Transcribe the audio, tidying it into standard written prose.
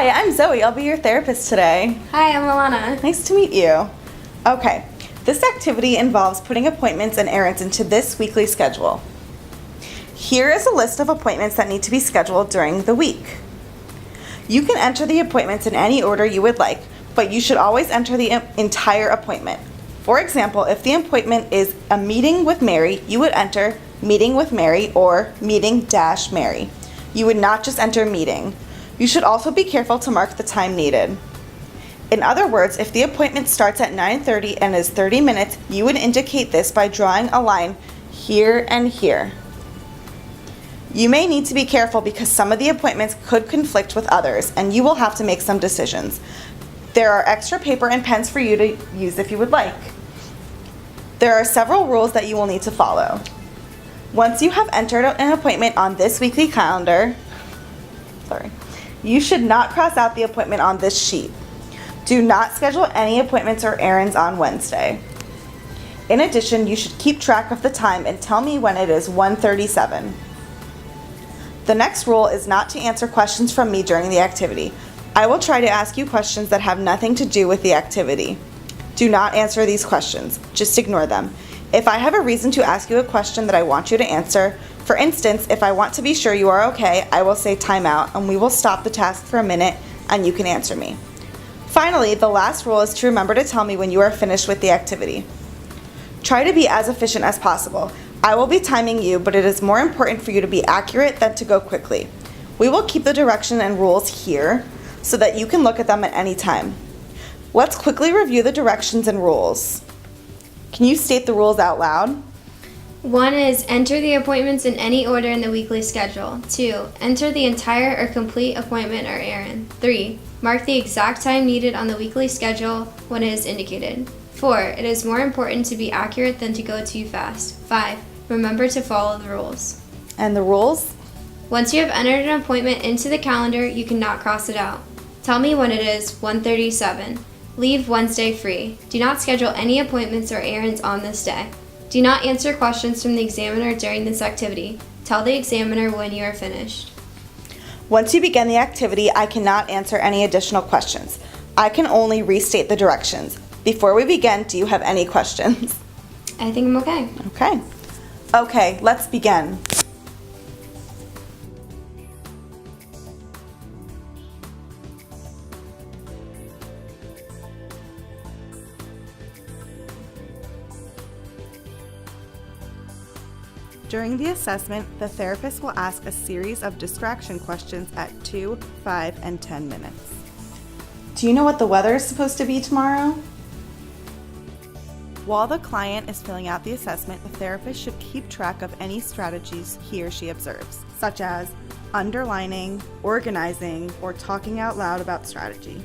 Hi, I'm Zoe. I'll be your therapist today. Hi, I'm Allana. Nice to meet you. Okay, this activity involves putting appointments and errands into this weekly schedule. Here is a list of appointments that need to be scheduled during the week. You can enter the appointments in any order you would like, but you should always enter the entire appointment. For example, if the appointment is a meeting with Mary, you would enter meeting with Mary or meeting-Mary. You would not just enter meeting. You should also be careful to mark the time needed. In other words, if the appointment starts at 9:30 and is 30 minutes, you would indicate this by drawing a line here and here. You may need to be careful because some of the appointments could conflict with others, and you will have to make some decisions. There are extra paper and pens for you to use if you would like. There are several rules that you will need to follow. Once you have entered an appointment on this weekly calendar, you should not cross out the appointment on this sheet. Do not schedule any appointments or errands on Wednesday. In addition, you should keep track of the time and tell me when it is 1:37. The next rule is not to answer questions from me during the activity. I will try to ask you questions that have nothing to do with the activity. Do not answer these questions. Just ignore them. If I have a reason to ask you a question that I want you to answer, for instance, if I want to be sure you are okay, I will say timeout and we will stop the task for a minute and you can answer me. Finally, the last rule is to remember to tell me when you are finished with the activity. Try to be as efficient as possible. I will be timing you, but it is more important for you to be accurate than to go quickly. We will keep the direction and rules here so that you can look at them at any time. Let's quickly review the directions and rules. Can you state the rules out loud? 1 is enter the appointments in any order in the weekly schedule. 2, enter the entire or complete appointment or errand. 3, mark the exact time needed on the weekly schedule when it is indicated. 4, it is more important to be accurate than to go too fast. 5, remember to follow the rules. And the rules? Once you have entered an appointment into the calendar, you cannot cross it out. Tell me when it is 1:37. Leave Wednesday free. Do not schedule any appointments or errands on this day. Do not answer questions from the examiner during this activity. Tell the examiner when you are finished. Once you begin the activity, I cannot answer any additional questions. I can only restate the directions. Before we begin, do you have any questions? I think I'm okay. Okay, let's begin. During the assessment, the therapist will ask a series of distraction questions at 2, 5, and 10 minutes. Do you know what the weather is supposed to be tomorrow? While the client is filling out the assessment, the therapist should keep track of any strategies he or she observes, such as underlining, organizing, or talking out loud about strategy.